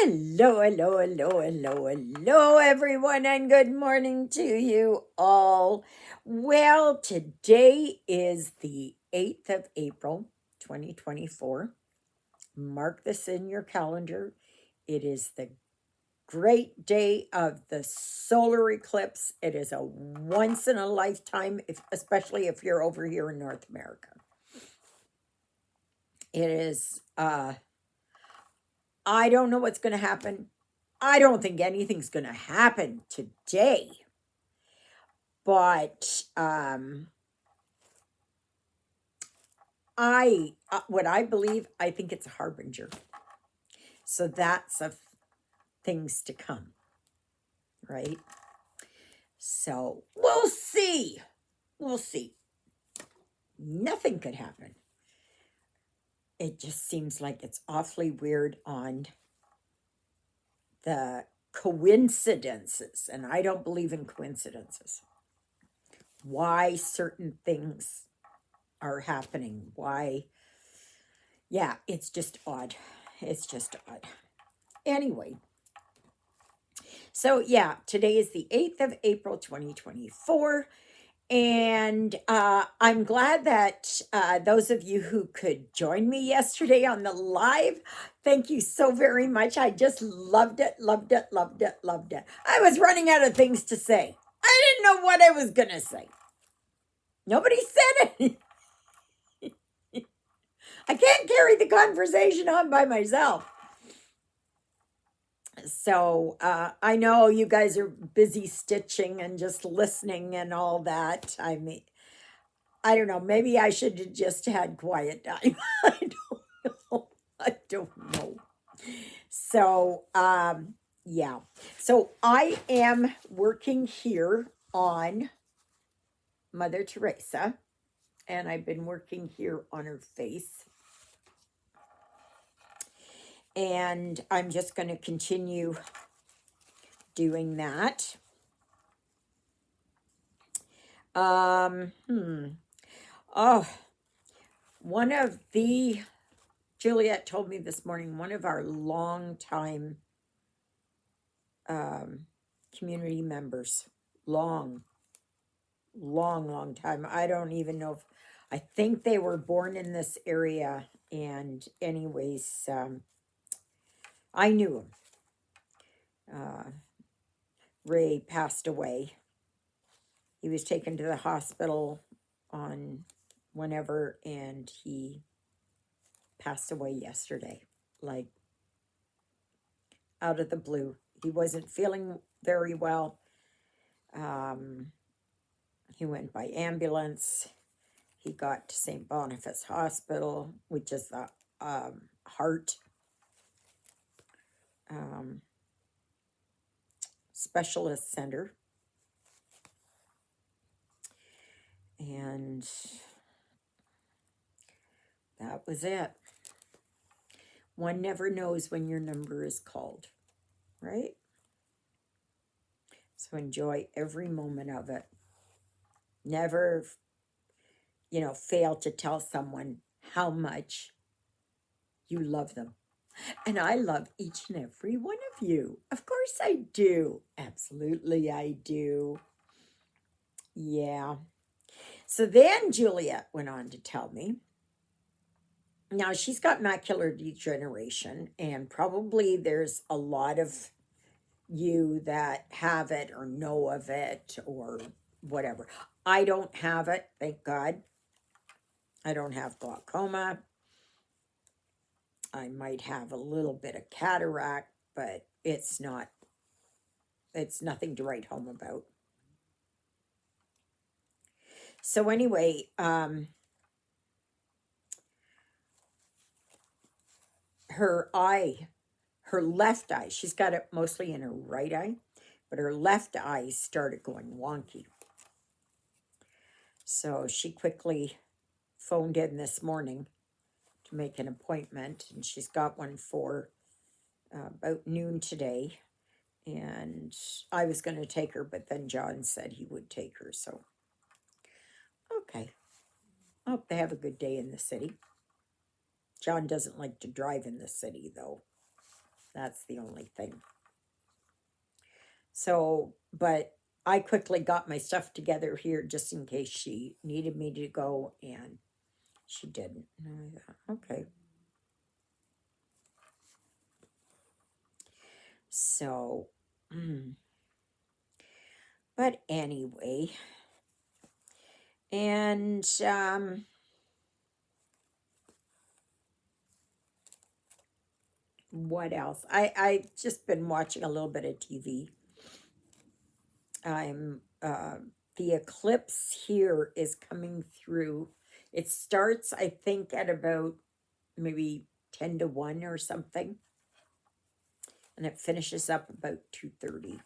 Hello, hello, hello, hello, hello, everyone, and good morning to you all. Well, today is the 8th of April, 2024. Mark this in your calendar. It is the great day of the solar eclipse. It is a once in a lifetime, especially if you're over here in North America. It is, I don't know what's going to happen. I don't think anything's going to happen today. But what I believe, I think it's a harbinger. So that's of things to come, right? So we'll see. We'll see. Nothing could happen. It just seems like it's awfully weird on the coincidences, and I don't believe in coincidences. Why certain things are happening. Why? Yeah, it's just odd. It's just odd. Anyway, so yeah, today is the 8th of April, 2024. And I'm glad that those of you who could join me yesterday on the live, thank you so very much. I just loved it, loved it, loved it, loved it. I was running out of things to say. I didn't know what I was going to say. Nobody said it. I can't carry the conversation on by myself. So I know you guys are busy stitching and just listening and all that. I mean, I don't know. Maybe I should have just had quiet time. I don't know. I don't know. So yeah. So I am working here on Mother Teresa, and I've been working here on her face. And I'm just going to continue doing that. Oh, one of the, Juliet told me this morning, one of our long-time community members, long time. I don't even know if, I think they were born in this area. And anyways, I knew him. Ray passed away. He was taken to the hospital on whenever, and he passed away yesterday, like out of the blue. He wasn't feeling very well. He went by ambulance. He got to St. Boniface Hospital, which is the heart specialist center. And that was it. One never knows when your number is called, right? So enjoy every moment of it. Never, fail to tell someone how much you love them. And I love each and every one of you. Of course I do. Absolutely I do. Yeah. So then Juliet went on to tell me, now she's got macular degeneration, and probably there's a lot of you that have it or know of it or whatever. I don't have it, thank God. I don't have glaucoma. I might have a little bit of cataract, but it's nothing to write home about. So anyway, her left eye, she's got it mostly in her right eye, but her left eye started going wonky. So she quickly phoned in this morning to make an appointment, and she's got one for about noon today. And I was going to take her, but then John said he would take her. So, okay. I hope they have a good day in the city. John doesn't like to drive in the city, though. That's the only thing. So, but I quickly got my stuff together here just in case she needed me to go, and she didn't. And I thought, okay. So, but anyway, and what else? I just been watching a little bit of TV. I'm the eclipse here is coming through. It starts, I think, at about maybe 10 to 1 or something, and it finishes up about 2:30.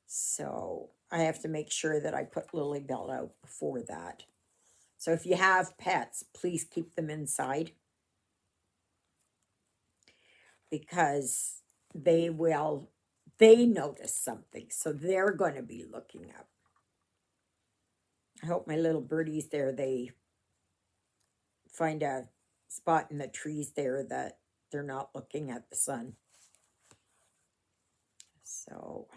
So I have to make sure that I put Lily Bell out before that. So if you have pets, please keep them inside, because they notice something, so they're going to be looking up. I hope my little birdies there, they find a spot in the trees there that they're not looking at the sun. So,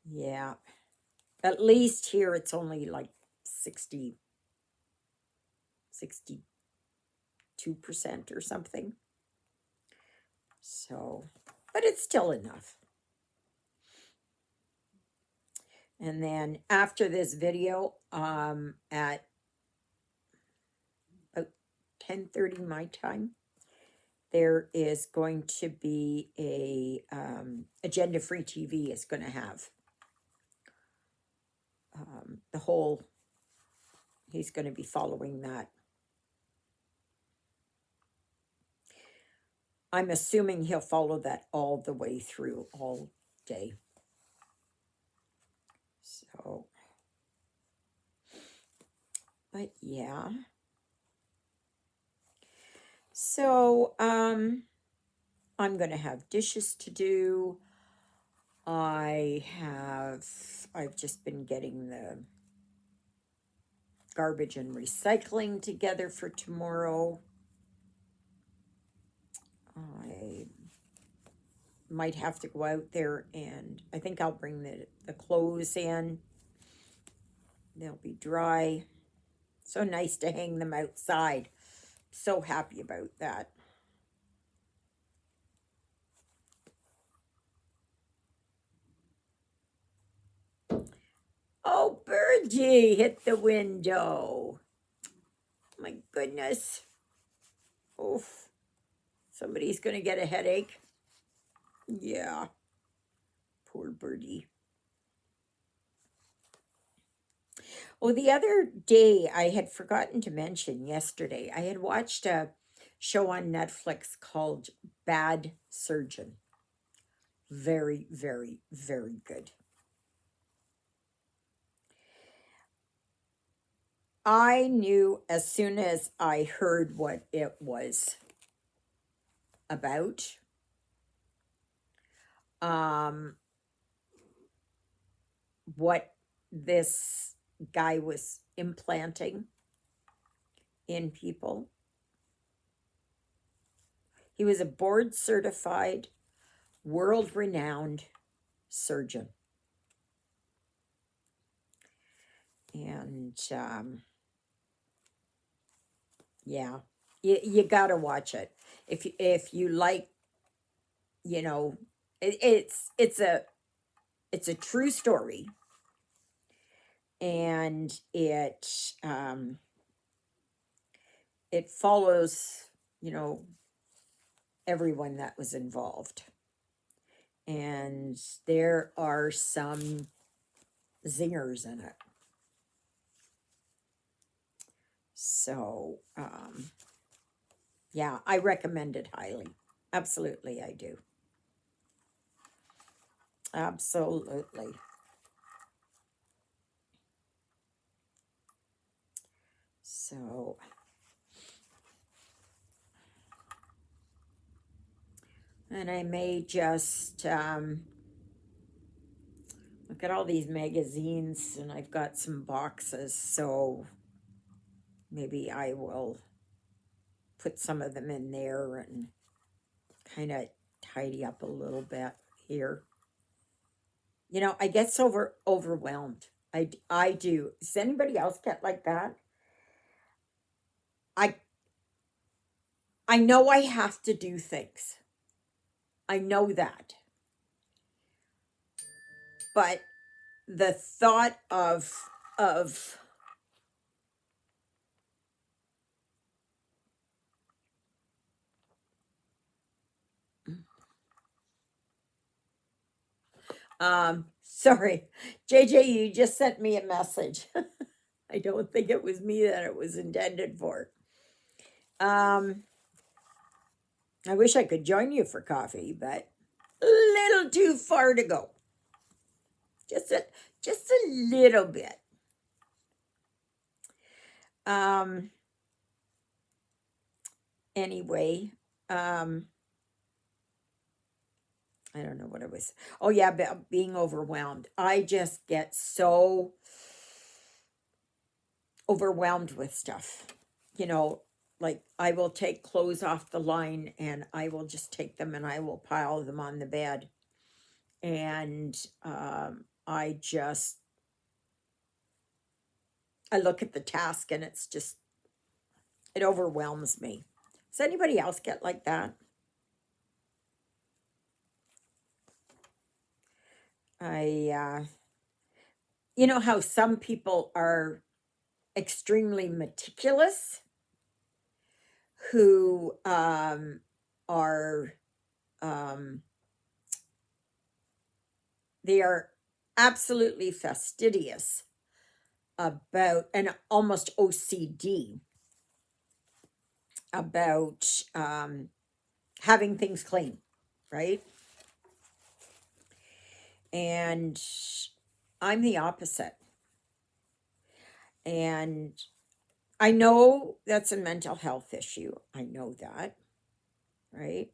yeah. At least here it's only like 62% or something. So, but it's still enough. And then after this video, at about 10:30 my time, there is going to be a Agenda Free TV is going to have the whole. He's going to be following that. I'm assuming he'll follow that all the way through, all day. So, but yeah. So, I'm going to have dishes to do. I've just been getting the garbage and recycling together for tomorrow. I might have to go out there, and I think I'll bring the clothes in. They'll be dry. So nice to hang them outside. So happy about that. Oh, Birdie hit the window. My goodness. Oof. Somebody's going to get a headache. Yeah. Poor Birdie. Oh, the other day, I had forgotten to mention yesterday, I had watched a show on Netflix called Bad Surgeon. Very, very, very good. I knew as soon as I heard what it was about, what this guy was implanting in people. He was a board certified, world renowned surgeon. And yeah, you gotta watch it if you like. You know, it's a true story, and it follows, everyone that was involved, and there are some zingers in it. So yeah, I recommend it highly. Absolutely, I do. Absolutely. So, and I may just look at all these magazines, and I've got some boxes, so maybe I will put some of them in there and kind of tidy up a little bit here. You know, I get overwhelmed. I do. Does anybody else get like that? I I know I have to do things. I know that. But the thought of sorry, JJ, you just sent me a message. I don't think it was me that it was intended for. Um, I wish I could join you for coffee, but a little too far to go. Just a little bit. Um, anyway, I don't know what it was. Oh yeah, being overwhelmed. I just get so overwhelmed with stuff. You know, like I will take clothes off the line and I will just take them and I will pile them on the bed. And I look at the task and it overwhelms me. Does anybody else get like that? You know how some people are extremely meticulous, who are um, they are absolutely fastidious about and almost OCD about having things clean, right? And I'm the opposite. And I know that's a mental health issue. I know that, right?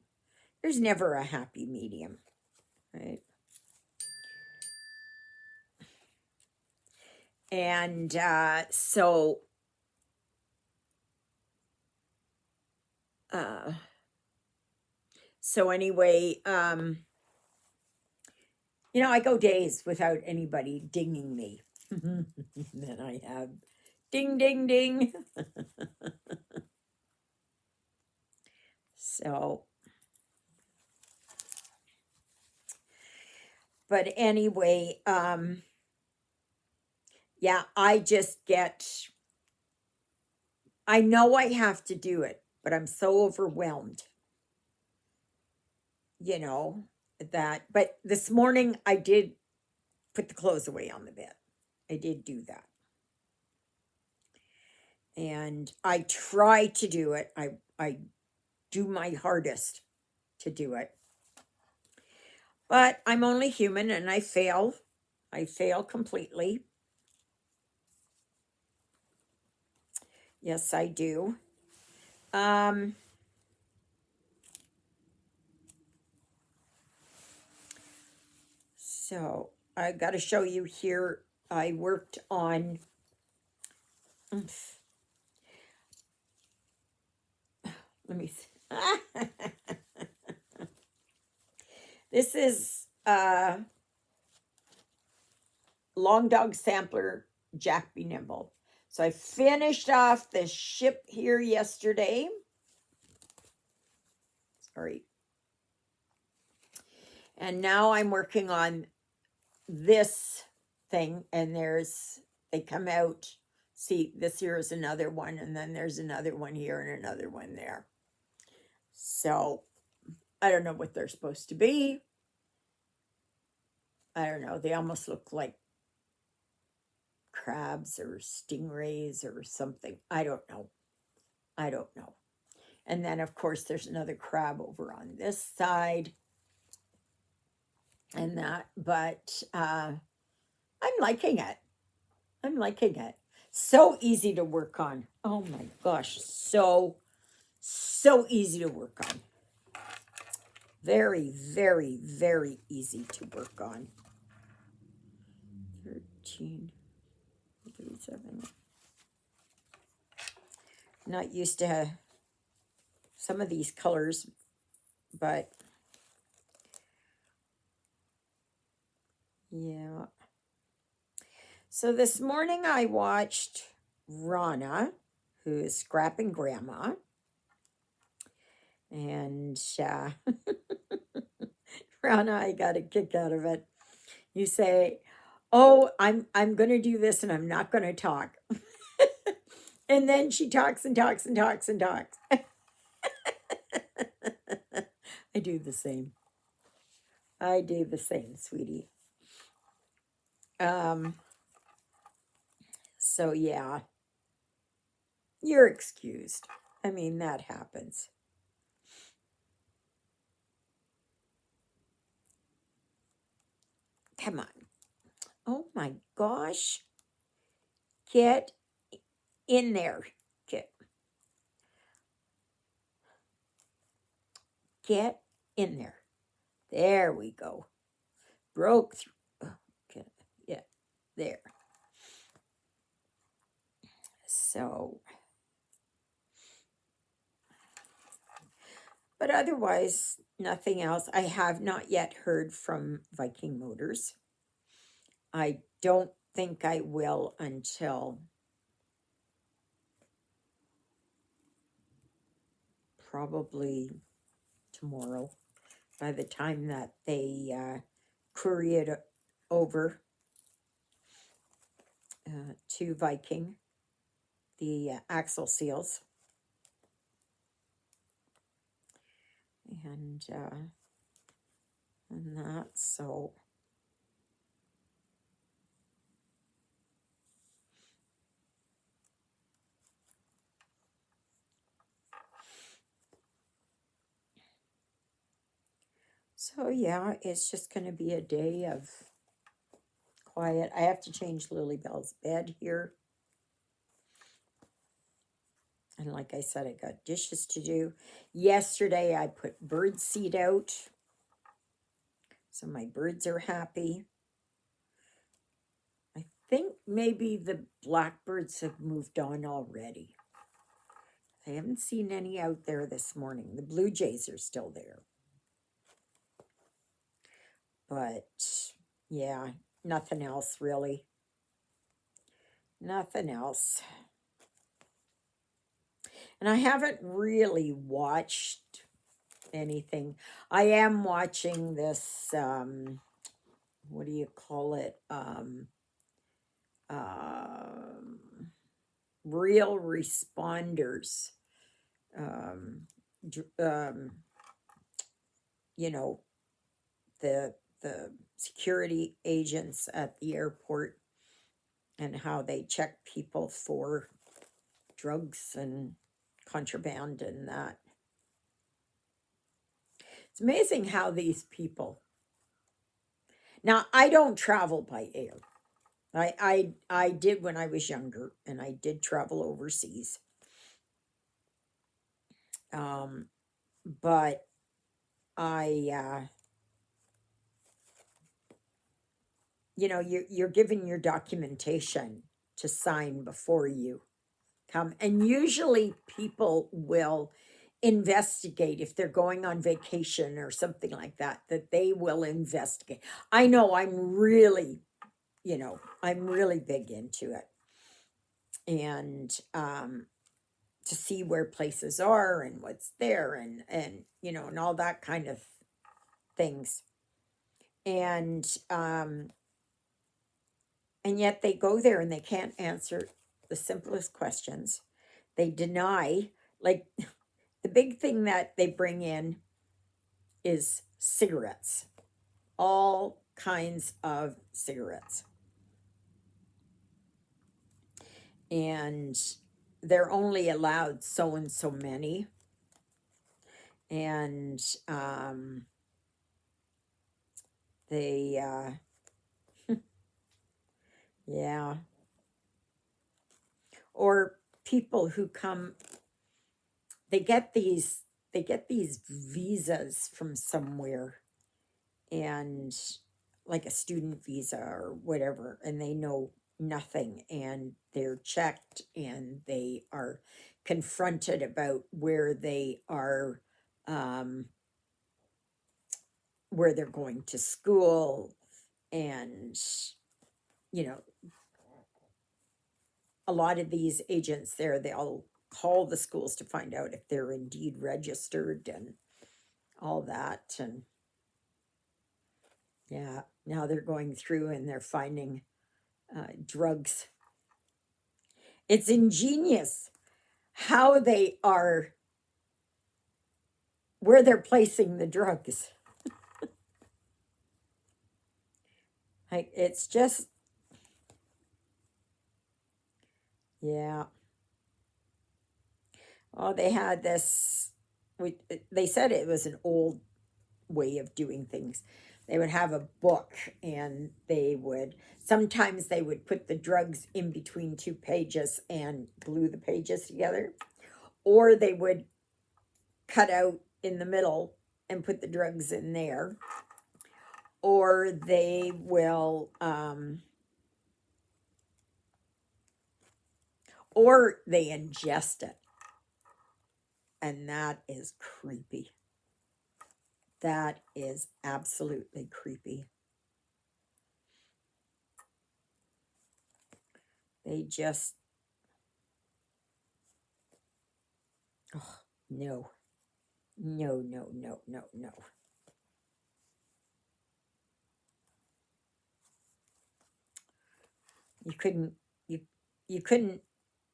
There's never a happy medium, right? And uh, so anyway, you know, I go days without anybody dinging me. Then I have ding, ding, ding. So, but anyway, yeah, I know I have to do it, but I'm so overwhelmed, you know, but this morning I did put the clothes away on the bed. I did do that. And I try to do it. I do my hardest to do it. But I'm only human and I fail. I fail completely. Yes, I do. Um, so I got to show you here. I worked on. Let me see. This is Long Dog Sampler Jack Be Nimble. So I finished off the ship here yesterday. Sorry. And now I'm working on this thing, and they come out. See, this here is another one, and then there's another one here and another one there. So I don't know what they're supposed to be. I don't know. They almost look like crabs or stingrays or something. I don't know. I don't know. And then, of course, there's another crab over on this side. And that, but I'm liking it. I'm liking it. So easy to work on. Oh my gosh. So easy to work on. Very, very, very easy to work on. 13, 37. Not used to some of these colors But yeah. So this morning I watched Rana, who is scrapping grandma, and Rana, I got a kick out of it. You say, "Oh, I'm going to do this, and I'm not going to talk," and then she talks and talks and talks and talks. I do the same. I do the same, sweetie. Um. So yeah, you're excused. I mean, that happens. Come on. Oh my gosh. Get in there. Get get in there. There we go. Broke through. Okay. Yeah, there. So, but otherwise, nothing else. I have not yet heard from Viking Motors. I don't think I will until probably tomorrow, by the time that they query it over to Viking, the axle seals. And that, so yeah, it's just going to be a day of quiet. I have to change Lily Bell's bed here. And like I said, I got dishes to do. Yesterday, I put bird seed out. So my birds are happy. I think maybe the blackbirds have moved on already. I haven't seen any out there this morning. The blue jays are still there. But yeah, nothing else really. Nothing else. And I haven't really watched anything. I am watching this, what do you call it? Um, Real responders. Um, you know, the security agents at the airport and how they check people for drugs and contraband and that. It's amazing how these people. Now, I don't travel by air. I did when I was younger, and I did travel overseas. Um, but I, you're given your documentation to sign before you come, and usually people will investigate if they're going on vacation or something like that. That they will investigate. I know I'm really big into it, and to see where places are and what's there and all that kind of things. And and yet they go there and they can't answer the simplest questions. They deny, like, the big thing that they bring in is cigarettes, all kinds of cigarettes. And they're only allowed so and so many. And they, yeah. Or people who come, they get these visas from somewhere, and like a student visa or whatever, and they know nothing, and they're checked and they are confronted about where they are, um, where they're going to school, and, you know, a lot of these agents there, they'll call the schools to find out if they're indeed registered and all that. And yeah, now they're going through and they're finding drugs. It's ingenious how they are, where they're placing the drugs. Like, it's just, yeah. Oh, they had this, they said it was an old way of doing things. They would have a book, and sometimes they would put the drugs in between two pages and glue the pages together, or they would cut out in the middle and put the drugs in there, or they will, or they ingest it. And that is creepy. That is absolutely creepy. They just, oh, no. No, no, no, no, no. You couldn't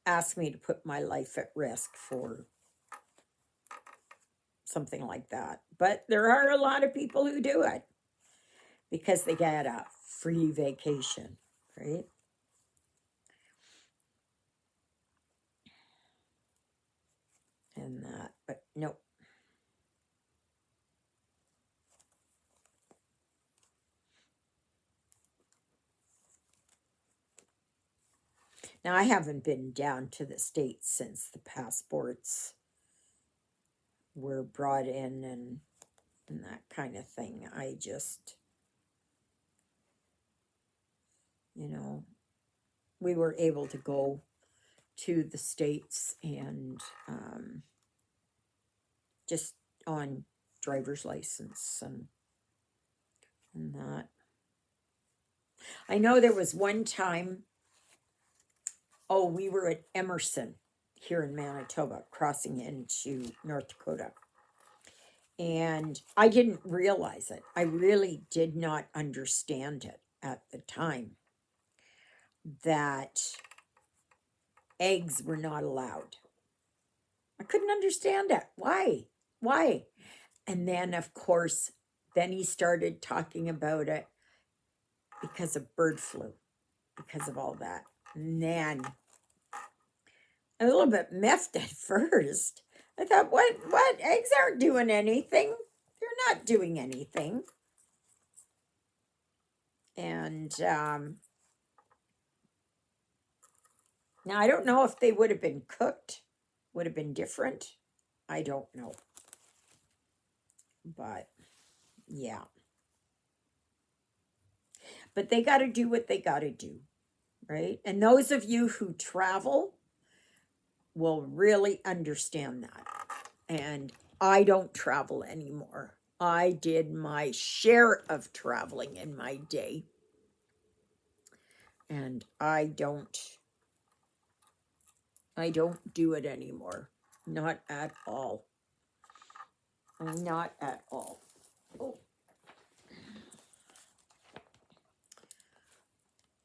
ask me to put my life at risk for something like that. But there are a lot of people who do it because they get a free vacation, right? And that, but no. Now, I haven't been down to the States since the passports were brought in, and that kind of thing. I just, we were able to go to the States, and just on driver's license and that. I know there was one time, we were at Emerson here in Manitoba, crossing into North Dakota. And I didn't realize it. I really did not understand it at the time, that eggs were not allowed. I couldn't understand it. Why? Why? And then, of course, then he started talking about it because of bird flu, because of all that. And then, a little bit miffed at first. I thought, what? Eggs aren't doing anything. They're not doing anything. And now I don't know if they would have been cooked, would have been different. I don't know. But yeah. But they got to do what they got to do, right? And those of you who travel will really understand that. And I don't travel anymore. I did my share of traveling in my day. And I don't do it anymore. Not at all. Not at all. Oh.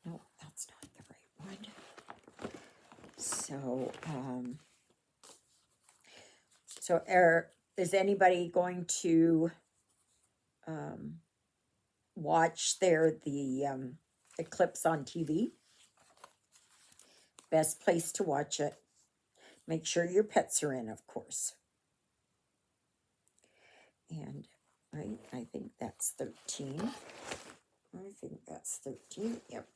No, that's not the right one. So, is anybody going to watch the Eclipse on TV? Best place to watch it. Make sure your pets are in, of course. And I think that's 13. I think that's 13. Yep.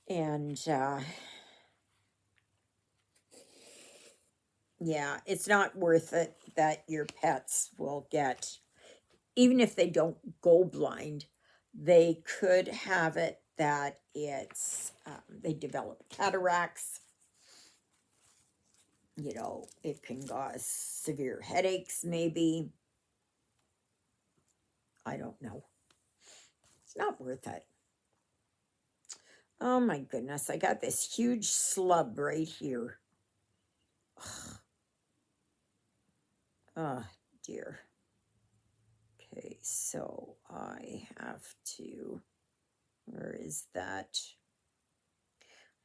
And yeah, it's not worth it that your pets will get, even if they don't go blind, they could have it that they develop cataracts. It can cause severe headaches, maybe. I don't know. It's not worth it. Oh my goodness, I got this huge slub right here. Oh dear. Okay, so I have to, where is that?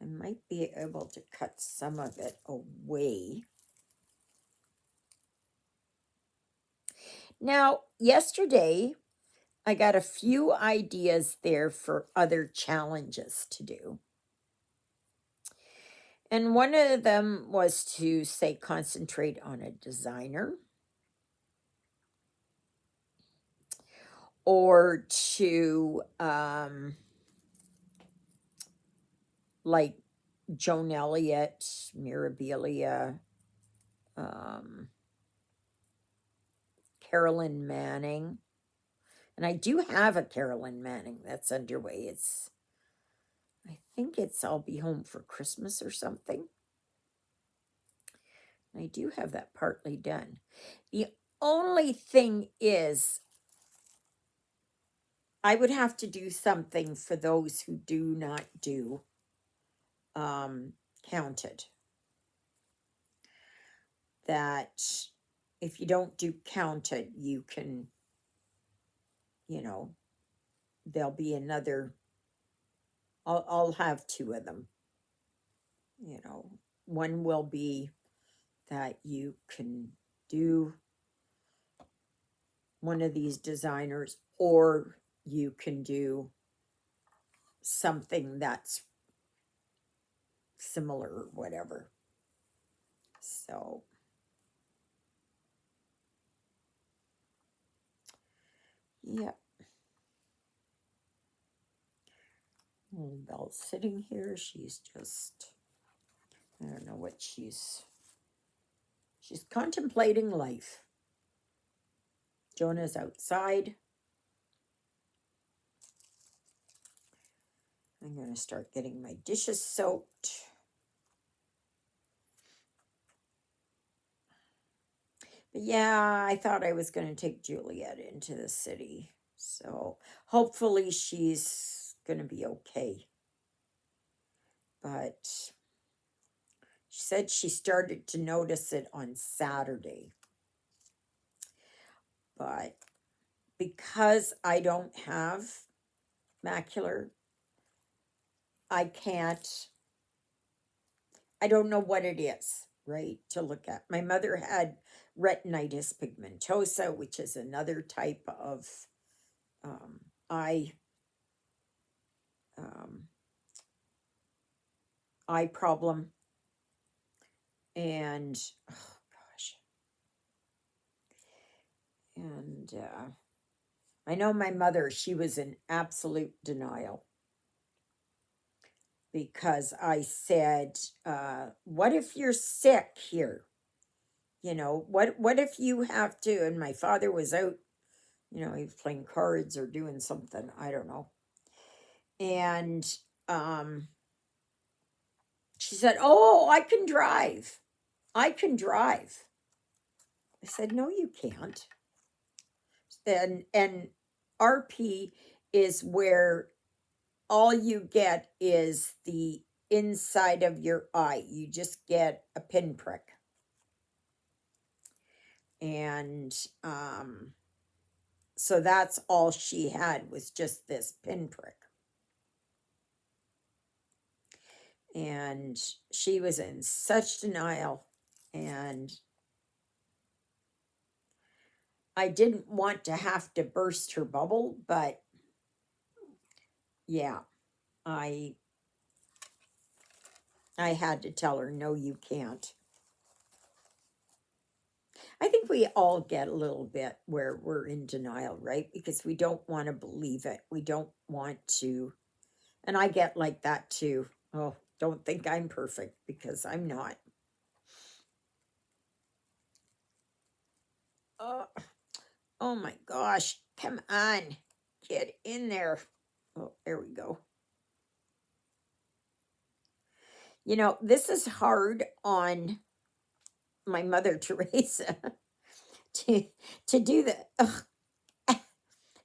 I might be able to cut some of it away. Now, yesterday, I got a few ideas there for other challenges to do. And one of them was to say concentrate on a designer, or to like Joan Elliott, Mirabilia, Carolyn Manning. And I do have a Carolyn Manning that's underway. I think I'll be home for Christmas or something. I do have that partly done. The only thing is, I would have to do something for those who do not do counted. That if you don't do counted, you can, there'll be another. I'll have two of them. One will be that you can do one of these designers, or you can do something that's similar or whatever. So, yeah. Little Belle's sitting here. She's just, I don't know what she's contemplating life. Jonah's outside. I'm going to start getting my dishes soaked. But yeah, I thought I was going to take Juliet into the city. So hopefully she's going to be okay. But she said she started to notice it on Saturday. But because I don't have macular, I don't know what it is, right, to look at. My mother had retinitis pigmentosa, which is another type of eye problem. And, oh gosh. And I know my mother, she was in absolute denial. Because I said, what if you're sick here? What if you have to? And my father was out, he was playing cards or doing something, I don't know. And she said, oh, I can drive. I said, no, you can't. And RP is where all you get is the inside of your eye. You just get a pinprick. And so that's all she had, was just this pinprick. And she was in such denial. And I didn't want to have to burst her bubble, but yeah, I had to tell her, no, you can't. I think we all get a little bit where we're in denial, right? Because we don't want to believe it. We don't want to. And I get like that too. Oh, don't think I'm perfect, because I'm not. Oh my gosh. Come on. Get in there. Oh, there we go. This is hard on my mother, Teresa, to do that.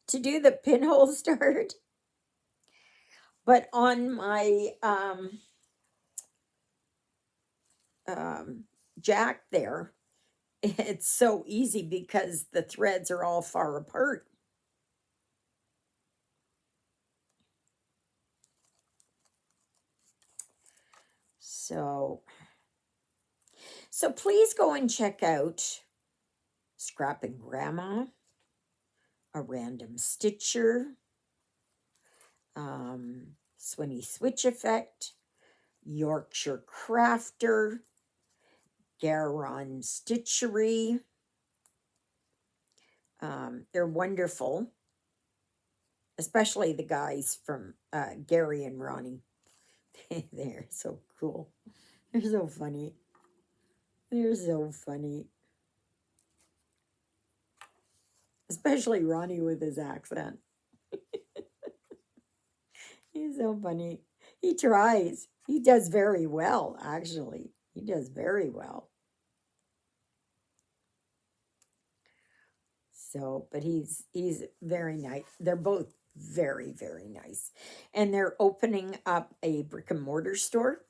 to do the pinhole start, but on my jack there, it's so easy because the threads are all far apart. So please go and check out Scrapping Grandma, A Random Stitcher, Swinny Switch Effect, Yorkshire Crafter, Garon Stitchery. They're wonderful, especially the guys from Gary and Ronnie. They're so cool. They're so funny. They're so funny. Especially Ronnie with his accent. He's so funny. He tries. He does very well, actually. He does very well. So, but he's very nice. They're both very, very nice. And they're opening up a brick and mortar store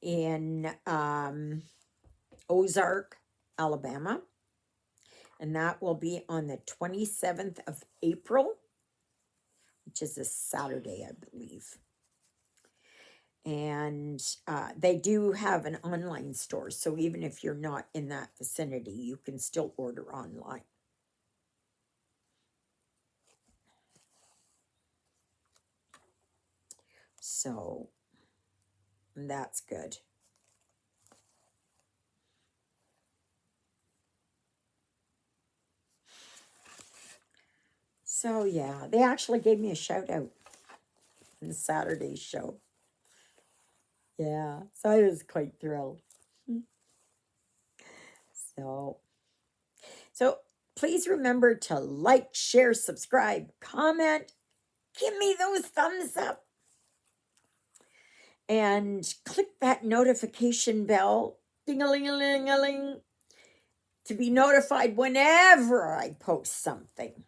in Ozark, Alabama. And that will be on the 27th of April, which is a Saturday, I believe. And they do have an online store. So even if you're not in that vicinity, you can still order online. So that's good. So yeah, they actually gave me a shout out in Saturday's show. Yeah, so I was quite thrilled. So please remember to like, share, subscribe, comment, give me those thumbs up, and click that notification bell, ding-a-ling-a-ling-a-ling, to be notified whenever I post something.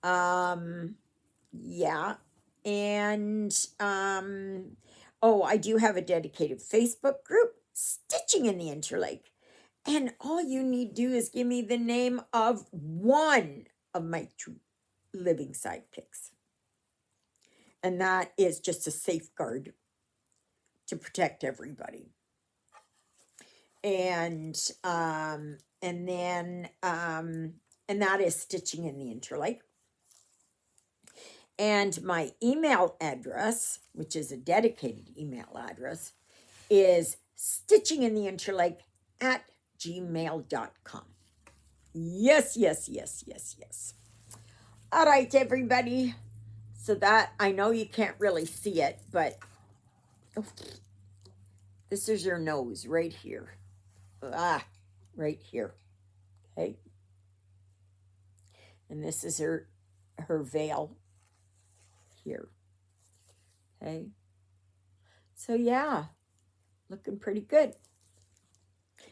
Yeah. And oh, I do have a dedicated Facebook group, Stitching in the Interlake. And all you need to do is give me the name of one of my two living sidekicks. And that is just a safeguard to protect everybody. And then and that is Stitching in the Interlake. And my email address, which is a dedicated email address, is stitchingintheinterlake@gmail.com. Yes, yes, yes, yes, yes. All right, everybody. So that, I know you can't really see it, but oh, this is your nose right here. Right here. Okay. And this is her veil here. Okay. So yeah, looking pretty good.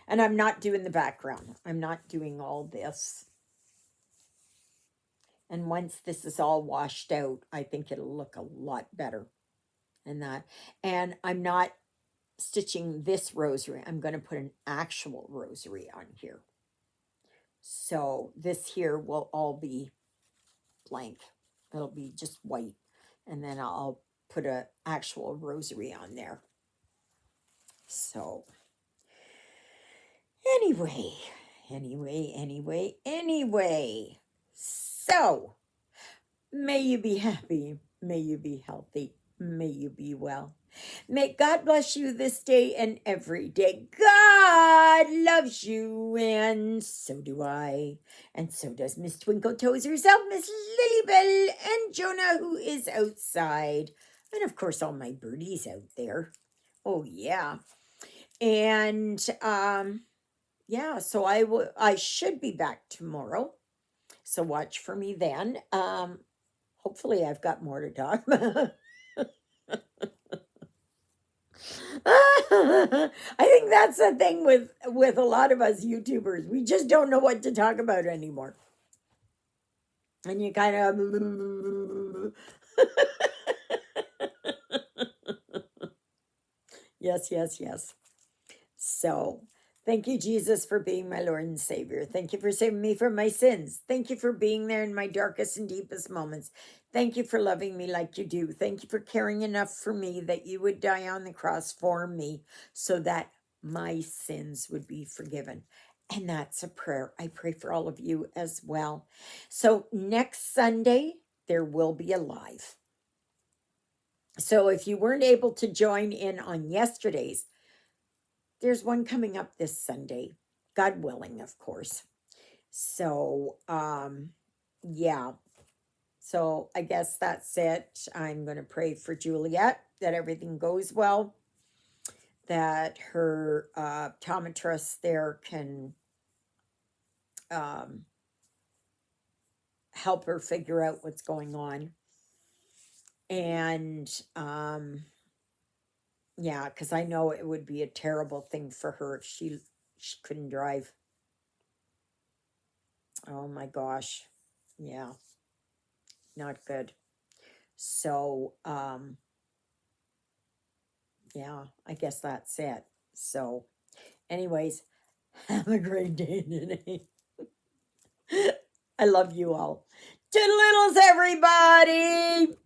And I'm not doing the background. I'm not doing all this. And once this is all washed out, I think it'll look a lot better. And I'm not stitching this rosary. I'm going to put an actual rosary on here. So this here will all be blank. It'll be just white. And then I'll put an actual rosary on there. So anyway. So may you be happy. May you be healthy. May you be well. May God bless you this day and every day. God loves you, and so do I. And so does Miss Twinkle Toes herself, Miss Lilybell, and Jonah, who is outside. And of course, all my birdies out there. Oh, yeah. And, yeah, so I should be back tomorrow. So watch for me then. Hopefully I've got more to talk about. I think that's the thing with a lot of us YouTubers. We just don't know what to talk about anymore. And you kind of... Yes, yes, yes. So, thank you, Jesus, for being my Lord and Savior. Thank you for saving me from my sins. Thank you for being there in my darkest and deepest moments. Thank you for loving me like you do. Thank you for caring enough for me that you would die on the cross for me so that my sins would be forgiven. And that's a prayer I pray for all of you as well. So, next Sunday, there will be a live. So, if you weren't able to join in on yesterday's, there's one coming up this Sunday, God willing, of course. So, yeah. So I guess that's it. I'm going to pray for Juliet that everything goes well, that her optometrist there can um, help her figure out what's going on. And yeah, because I know it would be a terrible thing for her if she couldn't drive. Oh my gosh. Yeah, not good. So, yeah, I guess that's it. So, anyways, have a great day today. I love you all. Toodlittles, everybody!